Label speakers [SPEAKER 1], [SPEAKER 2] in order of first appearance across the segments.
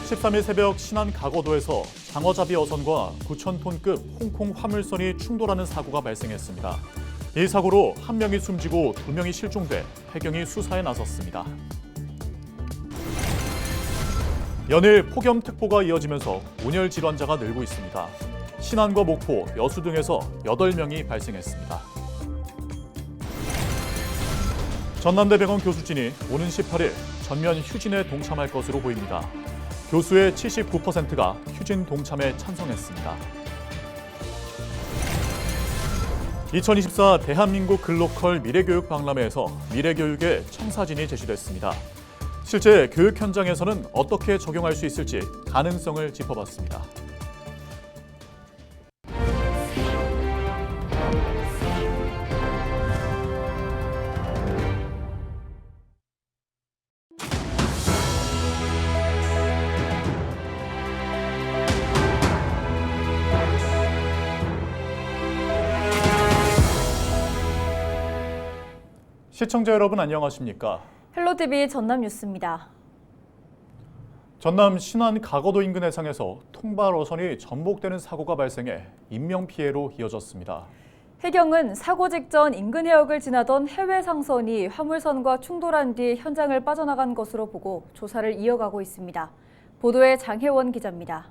[SPEAKER 1] (13일) 새벽 신안 가거도에서 장어잡이 어선과 9,000톤급 홍콩 화물선이 충돌하는 사고가 발생했습니다. 이 사고로 한 명이 숨지고 2명이 실종돼 해경이 수사에 나섰습니다. 연일 폭염특보가 이어지면서 온열 질환자가 늘고 있습니다. 신안과 목포, 여수 등에서 8명이 발생했습니다. 전남대병원 교수진이 오는 18일 전면 휴진에 동참할 것으로 보입니다. 교수의 79%가 휴진 동참에 찬성했습니다. 2024 대한민국 글로컬 미래교육 박람회에서 미래교육의 청사진이 제시됐습니다. 실제 교육 현장에서는 어떻게 적용할 수 있을지 가능성을 짚어봤습니다. 시청자 여러분 안녕하십니까?
[SPEAKER 2] 헬로TV 전남 뉴스입니다.
[SPEAKER 1] 전남 신안 가거도 인근 해상에서 통발 어선이 전복되는 사고가 발생해 인명피해로 이어졌습니다.
[SPEAKER 2] 해경은 사고 직전 인근 해역을 지나던 해외 상선이 화물선과 충돌한 뒤 현장을 빠져나간 것으로 보고 조사를 이어가고 있습니다. 보도에 장혜원 기자입니다.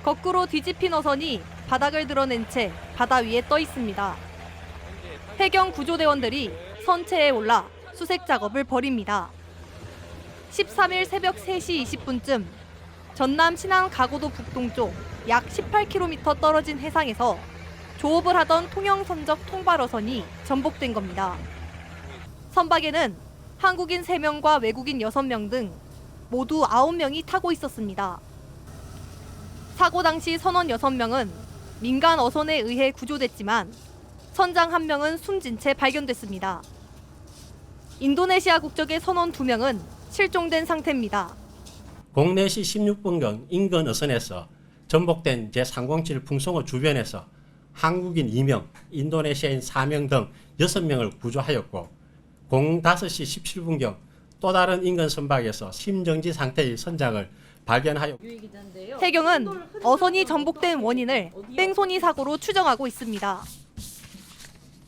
[SPEAKER 3] 거꾸로 뒤집힌 어선이 바닥을 드러낸 채 바다 위에 떠 있습니다. 해경 구조대원들이 선체에 올라 수색 작업을 벌입니다. 13일 새벽 3시 20분쯤 전남 신안 가거도 북동쪽 약 18km 떨어진 해상에서 조업을 하던 통영선적 통발어선이 전복된 겁니다. 선박에는 한국인 3명과 외국인 6명 등 모두 9명이 타고 있었습니다. 사고 당시 선원 6명은 민간 어선에 의해 구조됐지만 선장 1명은 숨진 채 발견됐습니다. 인도네시아 국적의 선원 2명은 실종된 상태입니다.
[SPEAKER 4] 04시 16분경 인근 어선에서 전복된 제307 풍성호 주변에서 한국인 2명, 인도네시아인 4명 등 6명을 구조하였고 05시 17분경 또 다른 인근 선박에서 심정지 상태의 선장을 발견하였고
[SPEAKER 3] 해경은 어선이 전복된 원인을 뺑소니 사고로 추정하고 있습니다.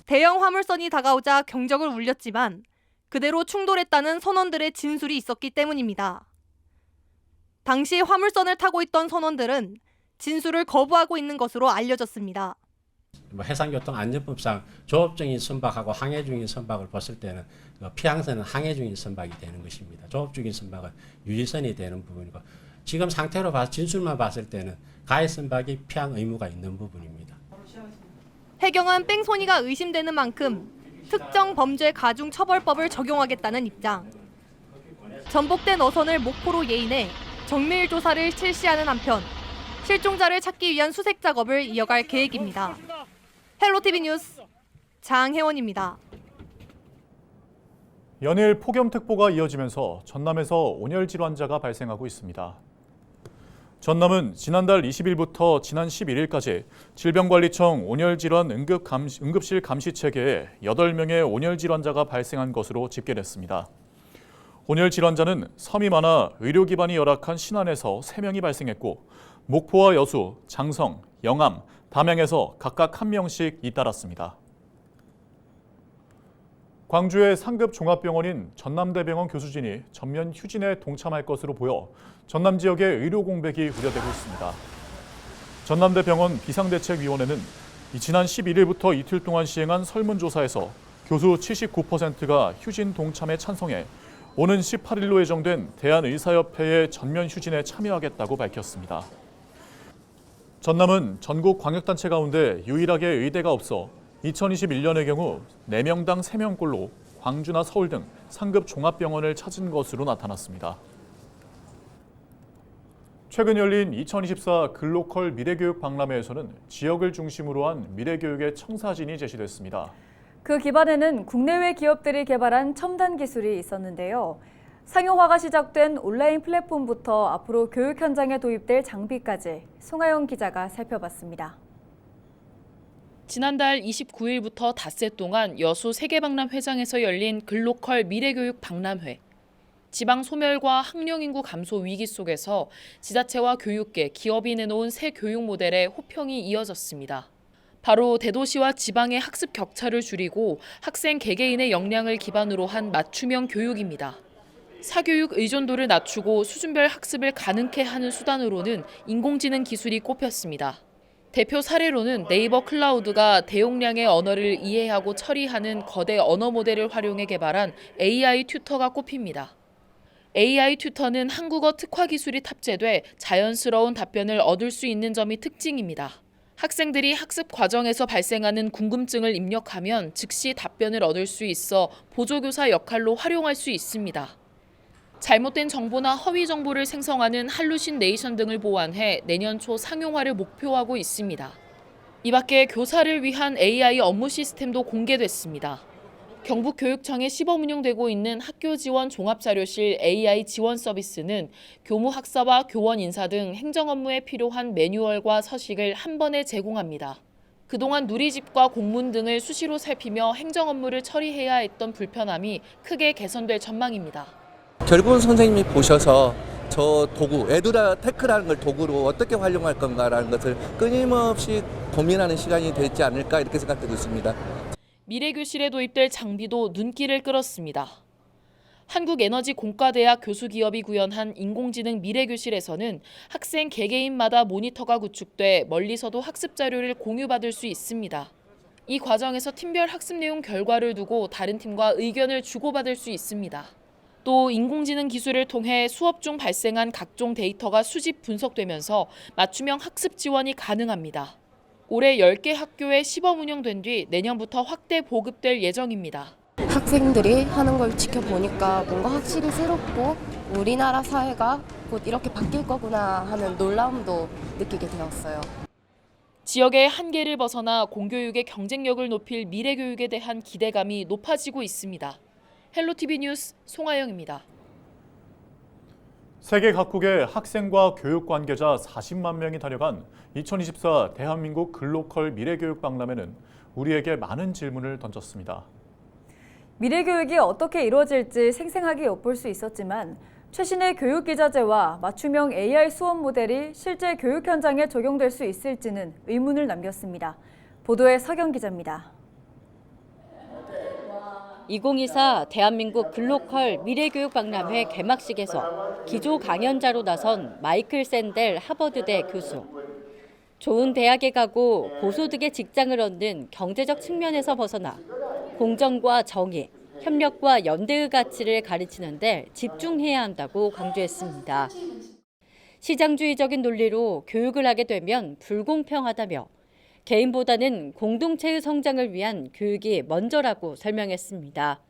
[SPEAKER 3] 대형 화물선이 다가오자 경적을 울렸지만 그대로 충돌했다는 선원들의 진술이 있었기 때문입니다. 당시 화물선을 타고 있던 선원들은 진술을 거부하고 있는 것으로 알려졌습니다.
[SPEAKER 4] 해상교통안전법상 조업 중인 선박하고 항해 중인 선박을 봤을 때는 피항선은 항해 중인 선박이 되는 것입니다. 조업 중인 선박은 유지선이 되는 부분이고 지금 상태로 봐서 진술만 봤을 때는 가해 선박이 피항 의무가 있는 부분입니다.
[SPEAKER 3] 해경은 뺑소니가 의심되는 만큼 특정 범죄 가중 처벌법을 적용하겠다는 입장. 전복된 어선을 목포로 예인해 정밀 조사를 실시하는 한편 실종자를 찾기 위한 수색 작업을 이어갈 계획입니다. 헬로TV 뉴스 장혜원입니다.
[SPEAKER 1] 연일 폭염특보가 이어지면서 전남에서 온열 질환자가 발생하고 있습니다. 전남은 지난달 20일부터 지난 11일까지 질병관리청 온열질환 응급실 감시체계에 8명의 온열질환자가 발생한 것으로 집계됐습니다. 온열질환자는 섬이 많아 의료 기반이 열악한 신안에서 3명이 발생했고 목포와 여수, 장성, 영암, 담양에서 각각 1명씩 잇따랐습니다. 광주의 상급 종합병원인 전남대병원 교수진이 전면 휴진에 동참할 것으로 보여 전남 지역의 의료 공백이 우려되고 있습니다. 전남대병원 비상대책위원회는 지난 11일부터 이틀 동안 시행한 설문조사에서 교수 79%가 휴진 동참에 찬성해 오는 18일로 예정된 대한의사협회의 전면 휴진에 참여하겠다고 밝혔습니다. 전남은 전국 광역단체 가운데 유일하게 의대가 없어 2021년의 경우 4명당 3명꼴로 광주나 서울 등 상급 종합병원을 찾은 것으로 나타났습니다. 최근 열린 2024 글로컬 미래교육 박람회에서는 지역을 중심으로 한 미래교육의 청사진이 제시됐습니다.
[SPEAKER 2] 그 기반에는 국내외 기업들이 개발한 첨단 기술이 있었는데요. 상용화가 시작된 온라인 플랫폼부터 앞으로 교육 현장에 도입될 장비까지 송하영 기자가 살펴봤습니다.
[SPEAKER 5] 지난달 29일부터 닷새 동안 여수 세계박람회장에서 열린 글로컬 미래교육 박람회. 지방 소멸과 학령 인구 감소 위기 속에서 지자체와 교육계, 기업이 내놓은 새 교육 모델에 호평이 이어졌습니다. 바로 대도시와 지방의 학습 격차를 줄이고 학생 개개인의 역량을 기반으로 한 맞춤형 교육입니다. 사교육 의존도를 낮추고 수준별 학습을 가능케 하는 수단으로는 인공지능 기술이 꼽혔습니다. 대표 사례로는 네이버 클라우드가 대용량의 언어를 이해하고 처리하는 거대 언어 모델을 활용해 개발한 AI 튜터가 꼽힙니다. AI 튜터는 한국어 특화 기술이 탑재돼 자연스러운 답변을 얻을 수 있는 점이 특징입니다. 학생들이 학습 과정에서 발생하는 궁금증을 입력하면 즉시 답변을 얻을 수 있어 보조교사 역할로 활용할 수 있습니다. 잘못된 정보나 허위 정보를 생성하는 할루신 네이션 등을 보완해 내년 초 상용화를 목표하고 있습니다. 이 밖에 교사를 위한 AI 업무 시스템도 공개됐습니다. 경북교육청에 시범 운영되고 있는 학교 지원 종합자료실 AI 지원 서비스는 교무 학사와 교원 인사 등 행정 업무에 필요한 매뉴얼과 서식을 한 번에 제공합니다. 그동안 누리집과 공문 등을 수시로 살피며 행정 업무를 처리해야 했던 불편함이 크게 개선될 전망입니다.
[SPEAKER 6] 결국은 선생님이 보셔서 저 도구, 에듀테크라는 걸 도구로 어떻게 활용할 건가라는 것을 끊임없이 고민하는 시간이 되지 않을까 이렇게 생각되고 있습니다.
[SPEAKER 5] 미래교실에 도입될 장비도 눈길을 끌었습니다. 한국에너지공과대학 교수기업이 구현한 인공지능 미래교실에서는 학생 개개인마다 모니터가 구축돼 멀리서도 학습 자료를 공유받을 수 있습니다. 이 과정에서 팀별 학습 내용 결과를 두고 다른 팀과 의견을 주고받을 수 있습니다. 또 인공지능 기술을 통해 수업 중 발생한 각종 데이터가 수집 분석되면서 맞춤형 학습 지원이 가능합니다. 올해 10개 학교에 시범 운영된 뒤 내년부터 확대 보급될 예정입니다.
[SPEAKER 7] 학생들이 하는 걸 지켜보니까 뭔가 확실히 새롭고 우리나라 사회가 곧 이렇게 바뀔 거구나 하는 놀라움도 느끼게 되었어요.
[SPEAKER 5] 지역의 한계를 벗어나 공교육의 경쟁력을 높일 미래교육에 대한 기대감이 높아지고 있습니다. 헬로티비 뉴스 송하영입니다.
[SPEAKER 1] 세계 각국의 학생과 교육 관계자 40만 명이 다녀간 2024 대한민국 글로컬 미래교육 박람회는 우리에게 많은 질문을 던졌습니다.
[SPEAKER 2] 미래교육이 어떻게 이루어질지 생생하게 엿볼 수 있었지만 최신의 교육기자재와 맞춤형 AI 수업 모델이 실제 교육 현장에 적용될 수 있을지는 의문을 남겼습니다. 보도에 서경 기자입니다.
[SPEAKER 8] 2024 대한민국 글로컬 미래교육 박람회 개막식에서 기조 강연자로 나선 마이클 샌델 하버드대 교수. 좋은 대학에 가고 고소득의 직장을 얻는 경제적 측면에서 벗어나 공정과 정의, 협력과 연대의 가치를 가르치는 데 집중해야 한다고 강조했습니다. 시장주의적인 논리로 교육을 하게 되면 불공평하다며 개인보다는 공동체의 성장을 위한 교육이 먼저라고 설명했습니다.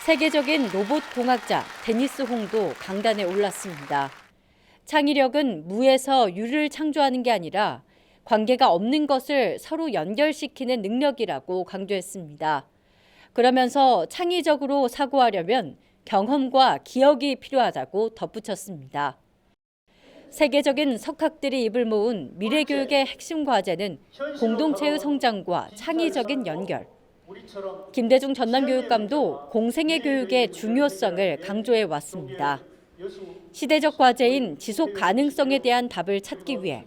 [SPEAKER 8] 세계적인 로봇 공학자 데니스 홍도 강단에 올랐습니다. 창의력은 무에서 유를 창조하는 게 아니라 관계가 없는 것을 서로 연결시키는 능력이라고 강조했습니다. 그러면서 창의적으로 사고하려면 경험과 기억이 필요하다고 덧붙였습니다. 세계적인 석학들이 입을 모은 미래교육의 핵심 과제는 공동체의 성장과 창의적인 연결. 김대중 전남교육감도 공생애 교육의 중요성을 강조해 왔습니다. 시대적 과제인 지속 가능성에 대한 답을 찾기 위해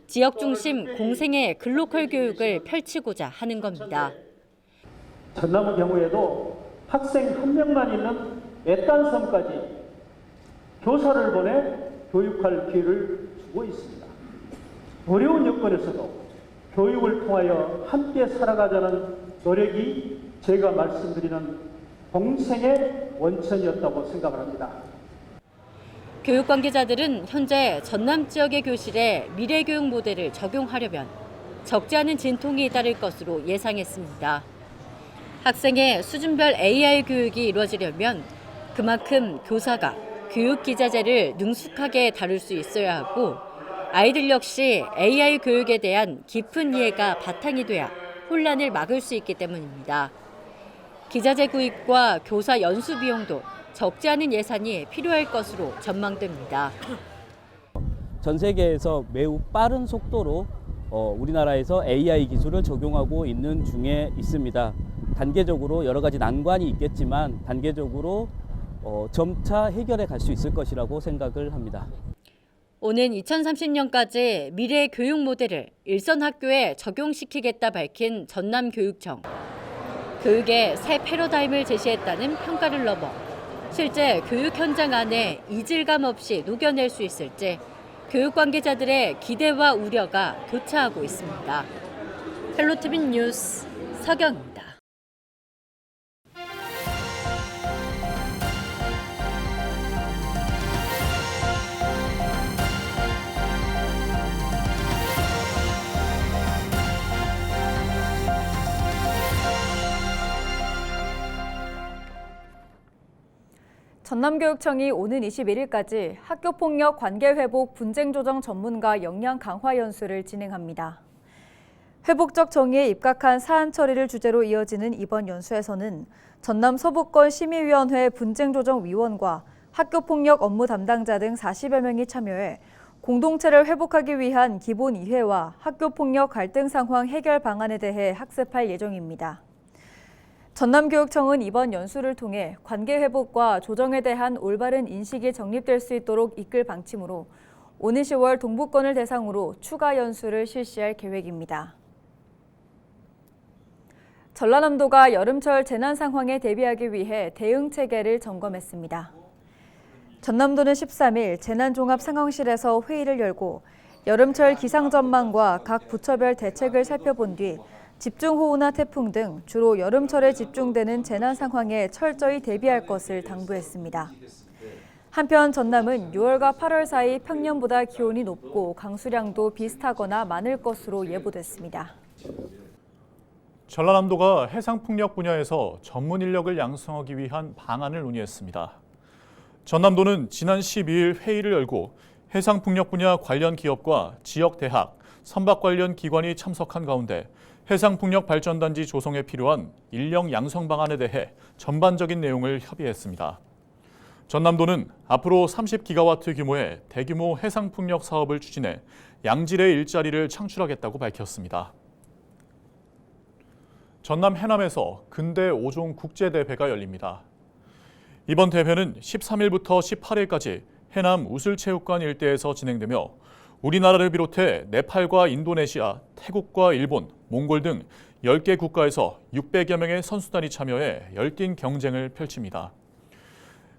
[SPEAKER 8] 지역 중심 공생애 글로컬 교육을 펼치고자 하는 겁니다.
[SPEAKER 9] 전남의 경우에도 학생 한 명만 있는 외딴 섬까지 교사를 보내 교육할 기회를 주고 있습니다. 어려운 여건에서도 교육을 통하여 함께 살아가자는 노력이 제가 말씀드리는 공생의 원천이었다고 생각을 합니다.
[SPEAKER 8] 교육 관계자들은 현재 전남 지역의 교실에 미래교육 모델을 적용하려면 적지 않은 진통이 잇따를 것으로 예상했습니다. 학생의 수준별 AI 교육이 이루어지려면 그만큼 교사가 교육 기자재를 능숙하게 다룰 수 있어야 하고 아이들 역시 AI 교육에 대한 깊은 이해가 바탕이 돼야 혼란을 막을 수 있기 때문입니다. 기자재 구입과 교사 연수 비용도 적지 않은 예산이 필요할 것으로 전망됩니다.
[SPEAKER 10] 전 세계에서 매우 빠른 속도로 우리나라에서 AI 기술을 적용하고 있는 중에 있습니다. 단계적으로 여러 가지 난관이 있겠지만 단계적으로 점차 해결해 갈 수 있을 것이라고 생각을 합니다.
[SPEAKER 8] 오는 2030년까지 미래 교육 모델을 일선 학교에 적용시키겠다 밝힌 전남교육청. 교육의 새 패러다임을 제시했다는 평가를 넘어 실제 교육 현장 안에 이질감 없이 녹여낼 수 있을지 교육 관계자들의 기대와 우려가 교차하고 있습니다. 헬로티비 뉴스 서경입니다.
[SPEAKER 2] 전남교육청이 오는 21일까지 학교폭력 관계회복 분쟁조정 전문가 역량 강화 연수를 진행합니다. 회복적 정의에 입각한 사안 처리를 주제로 이어지는 이번 연수에서는 전남 서부권 심의위원회 분쟁조정위원과 학교폭력 업무 담당자 등 40여 명이 참여해 공동체를 회복하기 위한 기본 이해와 학교폭력 갈등 상황 해결 방안에 대해 학습할 예정입니다. 전남교육청은 이번 연수를 통해 관계 회복과 조정에 대한 올바른 인식이 정립될 수 있도록 이끌 방침으로 오는 10월 동부권을 대상으로 추가 연수를 실시할 계획입니다. 전라남도가 여름철 재난 상황에 대비하기 위해 대응 체계를 점검했습니다. 전남도는 13일 재난종합상황실에서 회의를 열고 여름철 기상 전망과 각 부처별 대책을 살펴본 뒤 집중호우나 태풍 등 주로 여름철에 집중되는 재난 상황에 철저히 대비할 것을 당부했습니다. 한편 전남은 6월과 8월 사이 평년보다 기온이 높고 강수량도 비슷하거나 많을 것으로 예보됐습니다.
[SPEAKER 1] 전라남도가 해상풍력 분야에서 전문 인력을 양성하기 위한 방안을 논의했습니다. 전남도는 지난 12일 회의를 열고 해상풍력 분야 관련 기업과 지역 대학, 선박 관련 기관이 참석한 가운데 해상풍력 발전단지 조성에 필요한 인력 양성 방안에 대해 전반적인 내용을 협의했습니다. 전남도는 앞으로 30기가와트 규모의 대규모 해상풍력 사업을 추진해 양질의 일자리를 창출하겠다고 밝혔습니다. 전남 해남에서 근대 5종 국제대회가 열립니다. 이번 대회는 13일부터 18일까지 해남 우슬체육관 일대에서 진행되며 우리나라를 비롯해 네팔과 인도네시아, 태국과 일본, 몽골 등 10개 국가에서 600여 명의 선수단이 참여해 열띤 경쟁을 펼칩니다.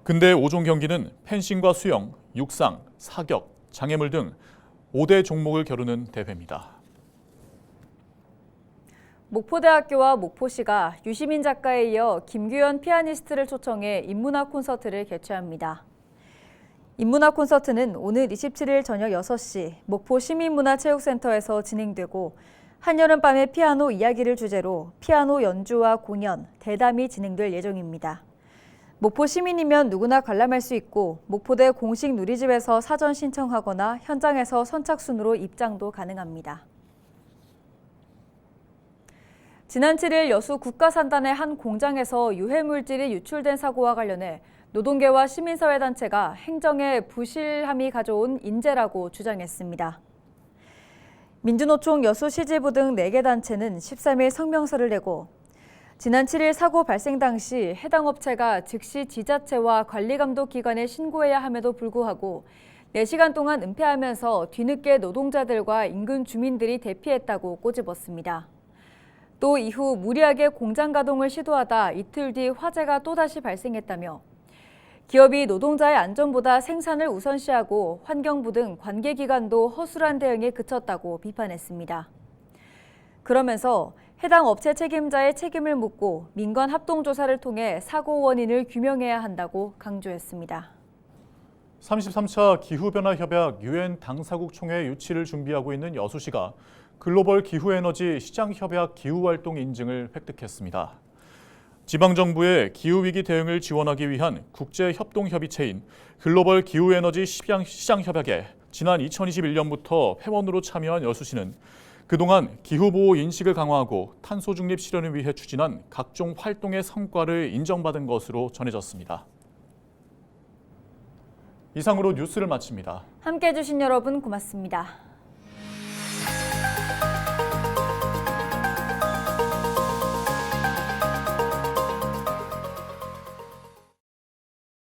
[SPEAKER 1] 근대 5종 경기는 펜싱과 수영, 육상, 사격, 장애물 등 5대 종목을 겨루는 대회입니다.
[SPEAKER 2] 목포대학교와 목포시가 유시민 작가에 이어 김규현 피아니스트를 초청해 인문학 콘서트를 개최합니다. 인문학 콘서트는 오늘 27일 저녁 6시 목포 시민문화체육센터에서 진행되고 한여름밤의 피아노 이야기를 주제로 피아노 연주와 공연, 대담이 진행될 예정입니다. 목포 시민이면 누구나 관람할 수 있고 목포대 공식 누리집에서 사전 신청하거나 현장에서 선착순으로 입장도 가능합니다. 지난 7일 여수 국가산단의 한 공장에서 유해물질이 유출된 사고와 관련해 노동계와 시민사회단체가 행정의 부실함이 가져온 인재라고 주장했습니다. 민주노총 여수시지부 등 4개 단체는 13일 성명서를 내고 지난 7일 사고 발생 당시 해당 업체가 즉시 지자체와 관리감독기관에 신고해야 함에도 불구하고 4시간 동안 은폐하면서 뒤늦게 노동자들과 인근 주민들이 대피했다고 꼬집었습니다. 또 이후 무리하게 공장 가동을 시도하다 이틀 뒤 화재가 또다시 발생했다며 기업이 노동자의 안전보다 생산을 우선시하고 환경부 등 관계기관도 허술한 대응에 그쳤다고 비판했습니다. 그러면서 해당 업체 책임자의 책임을 묻고 민관 합동조사를 통해 사고 원인을 규명해야 한다고 강조했습니다.
[SPEAKER 1] 33차 기후변화협약 UN 당사국 총회 유치를 준비하고 있는 여수시가 글로벌 기후에너지 시장협약 기후활동 인증을 획득했습니다. 지방정부의 기후위기 대응을 지원하기 위한 국제협동협의체인 글로벌 기후에너지 시장협약에 지난 2021년부터 회원으로 참여한 여수시는 그동안 기후보호 인식을 강화하고 탄소 중립 실현을 위해 추진한 각종 활동의 성과를 인정받은 것으로 전해졌습니다. 이상으로 뉴스를 마칩니다.
[SPEAKER 2] 함께해 주신 여러분 고맙습니다.